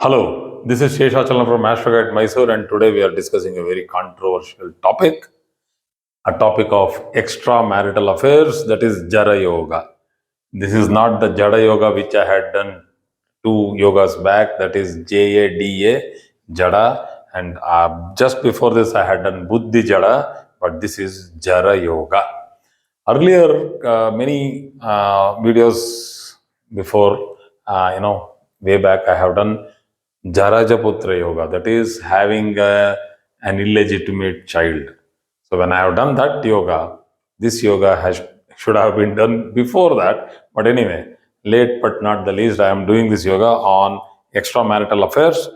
Hello, this is Sheshachalam from Astroguide Mysore, and today we are discussing a very controversial topic, a topic of extramarital affairs, that is Jara Yoga. This is not the Jada Yoga which I had done 2 yogas back, that is JADA, Jada, and just before this I had done Buddhi Jada, but this is Jara Yoga. Earlier, many videos before, way back, I have done Jarajaputra Yoga, that is having an illegitimate child. So when I have done that yoga, this yoga should have been done before that. But anyway, late but not the least, I am doing this yoga on extramarital affairs.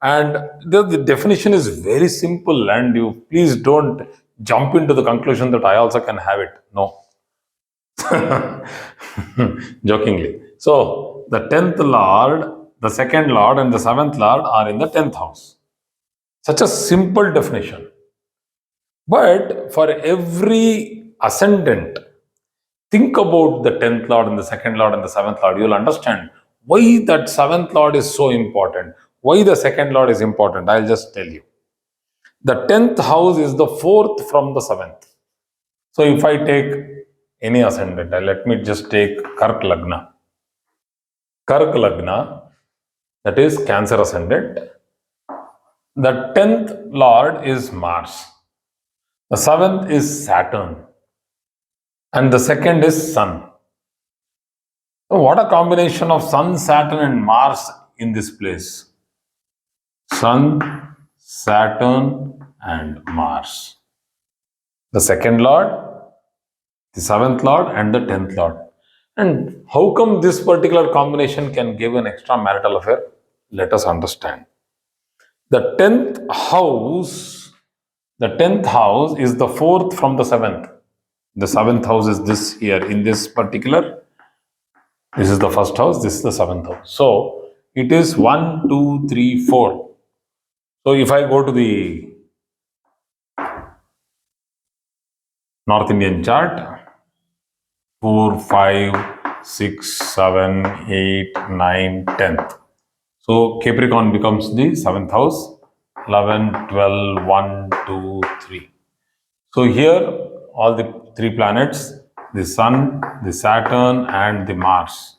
And the definition is very simple, and you please don't jump into the conclusion that I also can have it. No. Jokingly. So, the 10th Lord, the 2nd Lord, and the 7th Lord are in the 10th house. Such a simple definition. But for every ascendant, think about the 10th Lord and the 2nd Lord and the 7th Lord. You'll understand why that 7th Lord is so important, why the 2nd Lord is important. I'll just tell you. The 10th house is the 4th from the 7th. So if I take any ascendant, let me just take Kark Lagna. Kark Lagna, that is Cancer ascendant. The 10th Lord is Mars. The 7th is Saturn. And the 2nd is Sun. So what a combination of Sun, Saturn, and Mars in this place. Sun, Saturn, and Mars. The 2nd Lord, the 7th Lord, and the 10th Lord. And how come this particular combination can give an extramarital affair? Let us understand. The 10th house is the 4th from the 7th. The 7th house is this here in this particular. This is the 1st house, this is the 7th house. So it is 1, 2, 3, 4. So if I go to the North Indian chart, 4, 5, 6, 7, 8, 9, 10th. So Capricorn becomes the 7th house, 11, 12, 1, 2, 3. So here all the 3 planets, the Sun, the Saturn, and the Mars,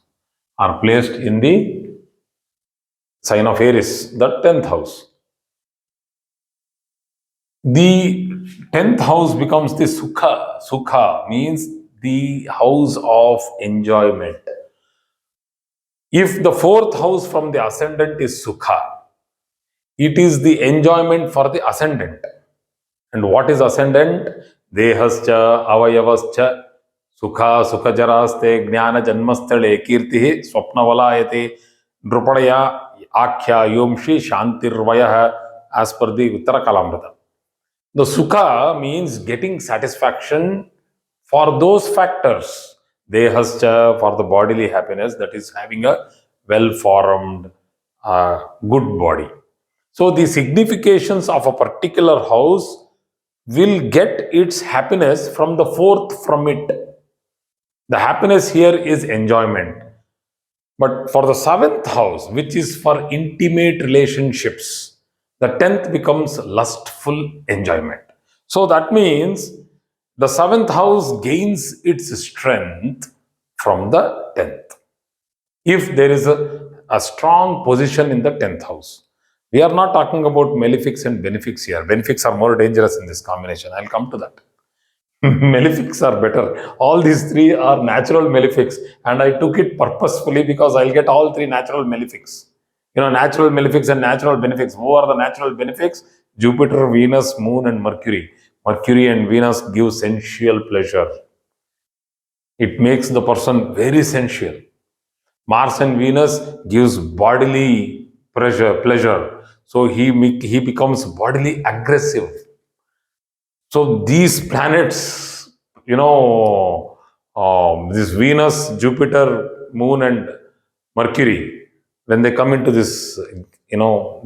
are placed in the sign of Aries, the 10th house. The 10th house becomes the Sukha. Sukha means the house of enjoyment. If the 4th house from the ascendant is Sukha, it is the enjoyment for the ascendant. And what is ascendant? Dehascha, avayavascha, Sukha, Sukhajaraste, Jnana Janmastale, Kirti, Swapnavalayate, Drupadaya, Akhya, Yomshi, Shantirvaya, as per the Uttara Kalamrita. The Sukha means getting satisfaction for those factors. Dehascha, for the bodily happiness, that is having a well-formed, good body. So the significations of a particular house will get its happiness from the 4th from it. The happiness here is enjoyment. But for the 7th house, which is for intimate relationships, the 10th becomes lustful enjoyment. So that means the 7th house gains its strength from the 10th. If there is a strong position in the 10th house. We are not talking about malefics and benefics here. Benefics are more dangerous in this combination. I'll come to that. Malefics are better. All these 3 are natural malefics, and I took it purposefully because I'll get all 3 natural malefics. Natural malefics and natural benefics. Who are the natural benefics? Jupiter, Venus, Moon, and Mercury. Mercury and Venus give sensual pleasure. It makes the person very sensual. Mars and Venus gives bodily pleasure. So he becomes bodily aggressive. So these planets, this Venus, Jupiter, Moon, and Mercury, when they come into this,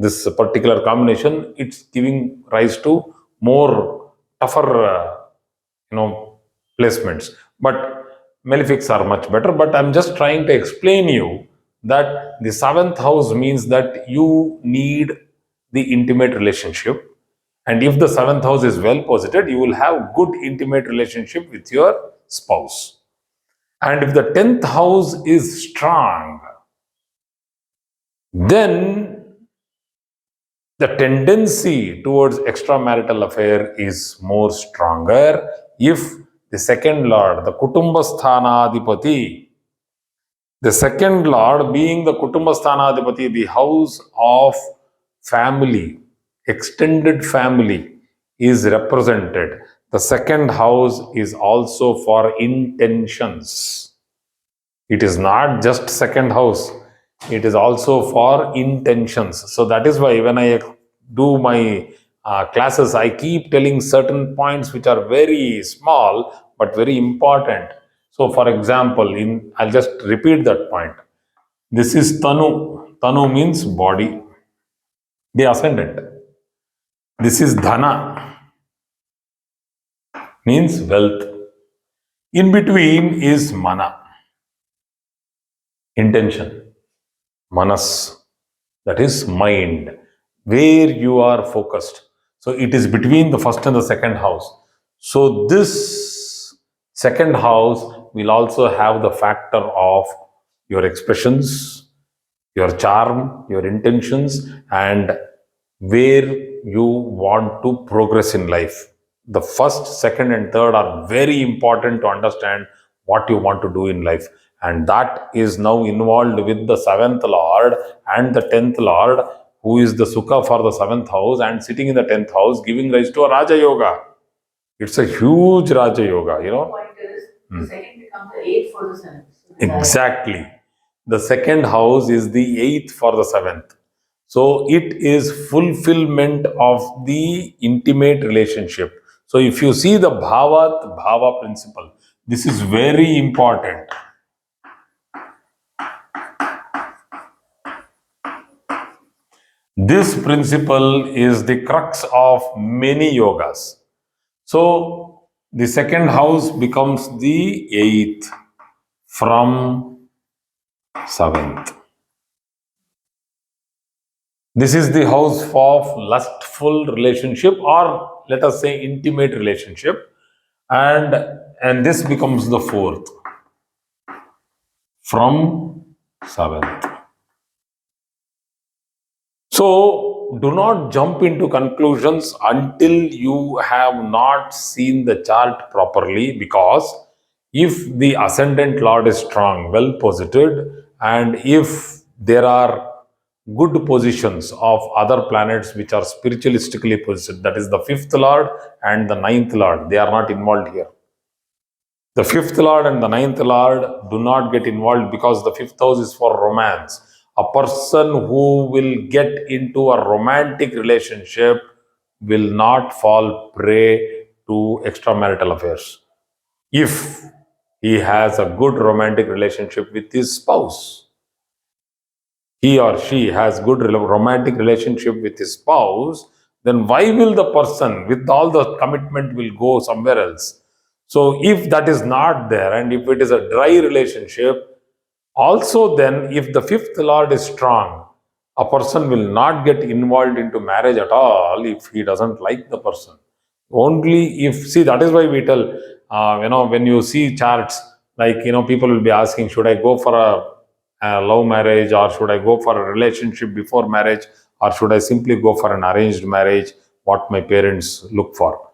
this particular combination, it's giving rise to more tougher, placements. But malefics are much better. But I'm just trying to explain you that the seventh house means that you need the intimate relationship. And if the seventh house is well posited, you will have good intimate relationship with your spouse. And if the 10th house is strong, then the tendency towards extramarital affair is more stronger if the second lord, the Kutumbasthanadipati, the second lord being the Kutumbasthanadipati, the house of family, extended family is represented. The second house is also for intentions. It is not just second house, it is also for intentions. So that is why when I do my classes, I keep telling certain points which are very small but very important. So for example, I'll just repeat that point. This is Tanu. Tanu means body, the ascendant. This is Dhana, means wealth. In between is Mana, intention. Manas, that is mind, where you are focused. So it is between the first and the second house. So this second house will also have the factor of your expressions, your charm, your intentions, and where you want to progress in life. The first, second, and third are very important to understand what you want to do in life. And that is now involved with the seventh lord and the 10th lord, who is the Sukha for the seventh house and sitting in the 10th house, giving rise to a Raja Yoga. It's a huge Raja Yoga, Point is, the second becomes the eighth for the seventh. Exactly. The second house is the eighth for the seventh. So it is fulfillment of the intimate relationship. So if you see the Bhava principle, this is very important. This principle is the crux of many yogas. So the second house becomes the eighth from seventh. This is the house of lustful relationship, or let us say intimate relationship, and this becomes the fourth from seventh. So do not jump into conclusions until you have not seen the chart properly, because if the ascendant lord is strong, well posited, and if there are good positions of other planets which are spiritualistically positioned, that is the fifth lord and the ninth lord, they are not involved here. The fifth lord and the ninth lord do not get involved because the fifth house is for romance. A person who will get into a romantic relationship will not fall prey to extramarital affairs if he has a good romantic relationship with his spouse. He or she has good romantic relationship with his spouse, then why will the person with all the commitment will go somewhere else? So if that is not there, and if it is a dry relationship, also then if the fifth lord is strong, a person will not get involved into marriage at all if he doesn't like the person. Only if, see, that is why we tell, when you see charts, like, people will be asking, should I go for a love marriage, or should I go for a relationship before marriage, or should I simply go for an arranged marriage, what my parents look for.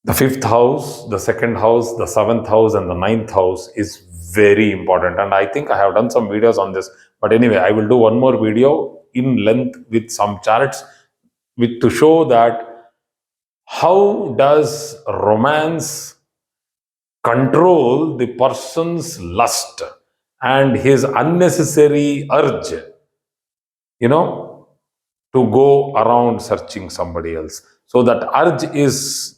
The fifth house, the second house, the seventh house, and the ninth house is very important. And I think I have done some videos on this. But anyway, I will do one more video in length with some charts to show that how does romance control the person's lust and his unnecessary urge, to go around searching somebody else. So that urge is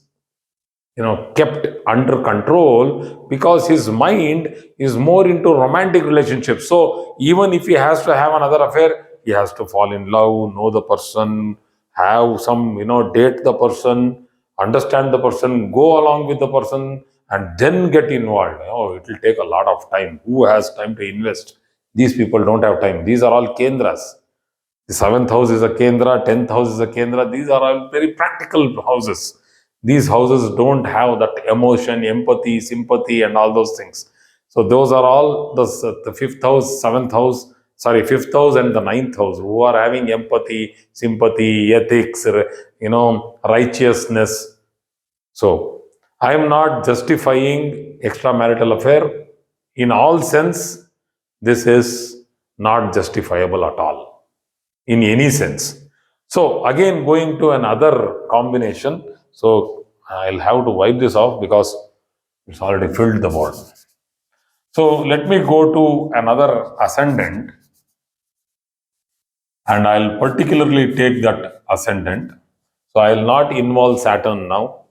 kept under control because his mind is more into romantic relationships. So even if he has to have another affair, he has to fall in love, know the person, have some, date the person, understand the person, go along with the person, and then get involved. It will take a lot of time. Who has time to invest These people don't have time. These are all kendras. The seventh house is a kendra, 10th house is a kendra. These are all very practical houses. These houses don't have that emotion, empathy, sympathy, and all those things. So those are all the fifth house, seventh house, sorry, fifth house and the ninth house who are having empathy, sympathy, ethics, righteousness. So I am not justifying extramarital affair. In all sense, this is not justifiable at all, in any sense. So again, going to another combination. So I'll have to wipe this off because it's already filled the board. So let me go to another ascendant, and I'll particularly take that ascendant. So I'll not involve Saturn now.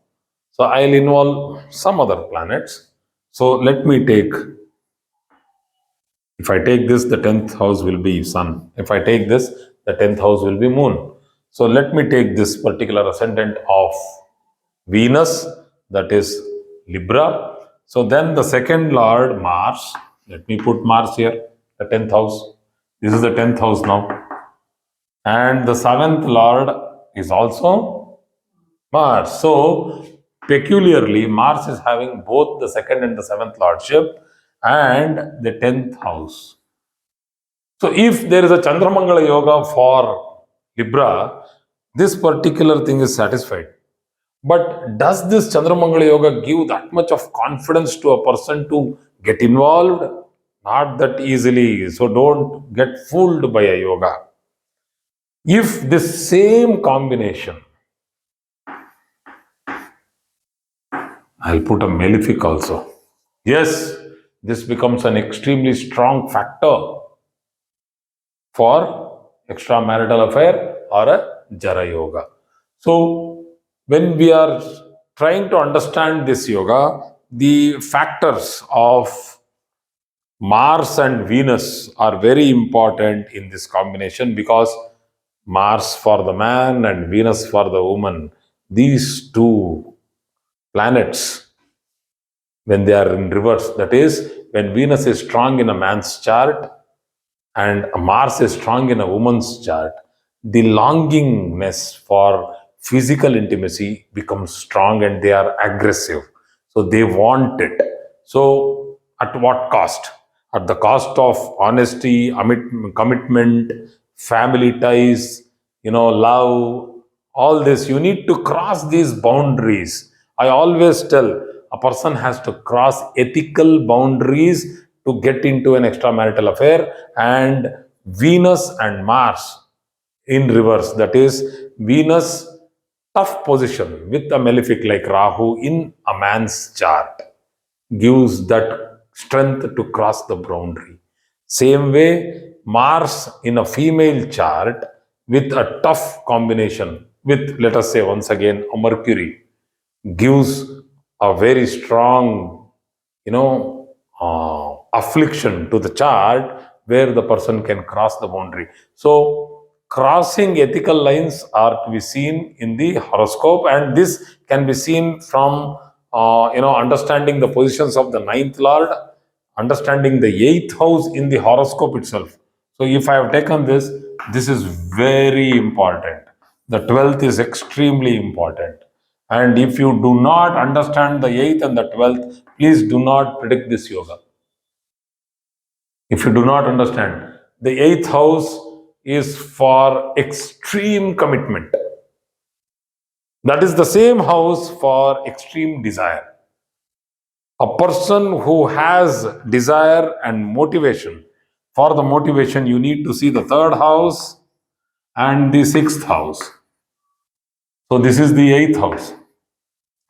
So I'll involve some other planets. So let me take, if I take this, the 10th house will be Sun. If I take this, the 10th house will be Moon. So let me take this particular ascendant of Venus, that is Libra. So then the second lord, Mars, let me put Mars here, the 10th house. This is the 10th house now. And the seventh lord is also Mars. So peculiarly, Mars is having both the second and the seventh lordship and the 10th house. So if there is a Chandramangala yoga for Libra, this particular thing is satisfied. But does this Chandramangala yoga give that much of confidence to a person to get involved? Not that easily. So don't get fooled by a yoga. If this same combination, I'll put a malefic also. Yes, this becomes an extremely strong factor for extramarital affair or a Jara yoga. So when we are trying to understand this yoga, the factors of Mars and Venus are very important in this combination because Mars for the man and Venus for the woman, these two planets, when they are in reverse, that is, when Venus is strong in a man's chart and Mars is strong in a woman's chart, the longingness for physical intimacy becomes strong and they are aggressive. So they want it. So at what cost? At the cost of honesty, commitment, family ties, love, all this. You need to cross these boundaries. I always tell a person has to cross ethical boundaries to get into an extramarital affair, and Venus and Mars in reverse, that is Venus tough position with a malefic like Rahu in a man's chart gives that strength to cross the boundary. Same way, Mars in a female chart with a tough combination with, let us say once again, a Mercury gives a very strong, affliction to the chart where the person can cross the boundary. So, crossing ethical lines are to be seen in the horoscope, and this can be seen from, understanding the positions of the ninth lord, understanding the eighth house in the horoscope itself. So, if I have taken this, this is very important. The 12th is extremely important. And if you do not understand the 8th and the 12th, please do not predict this yoga. If you do not understand, the 8th house is for extreme commitment. That is the same house for extreme desire. A person who has desire and motivation, for the motivation, you need to see the third house and the sixth house. So, this is the 8th house.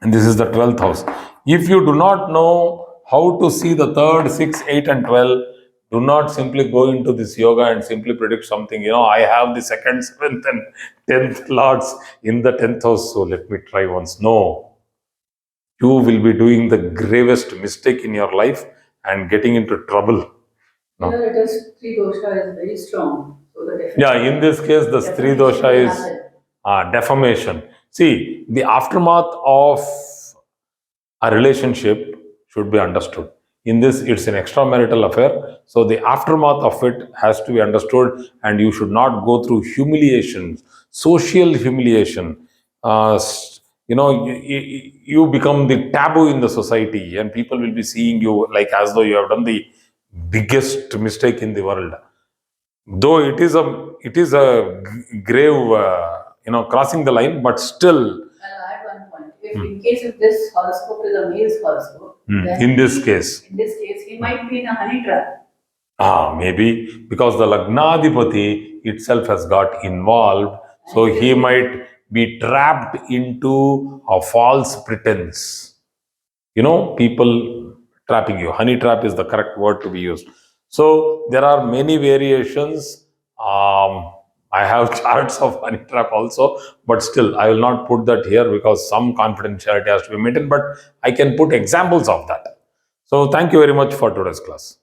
And this is the 12th house. If you do not know how to see the 3rd, 6, 8 and 12, do not simply go into this yoga and simply predict something. I have the 2nd, 7th and 10th lords in the 10th house, so let me try once. No. You will be doing the gravest mistake in your life and getting into trouble. No. It is three dosha is very strong. So the Yeah, in this case, the Stri dosha is defamation. See, the aftermath of a relationship should be understood. In this, it's an extramarital affair. So the aftermath of it has to be understood, and you should not go through humiliation, social humiliation. You become the taboo in the society, and people will be seeing you like as though you have done the biggest mistake in the world. Though it is a grave, crossing the line, but still, I'll add one point. If in case if this horoscope is a male's horoscope, then in this case, he might be in a honey trap. maybe because the Lagnadipati itself has got involved, so he might be trapped into a false pretense. People trapping you. Honey trap is the correct word to be used. So there are many variations. I have charts of honey trap also, but still I will not put that here because some confidentiality has to be maintained, but I can put examples of that. So thank you very much for today's class.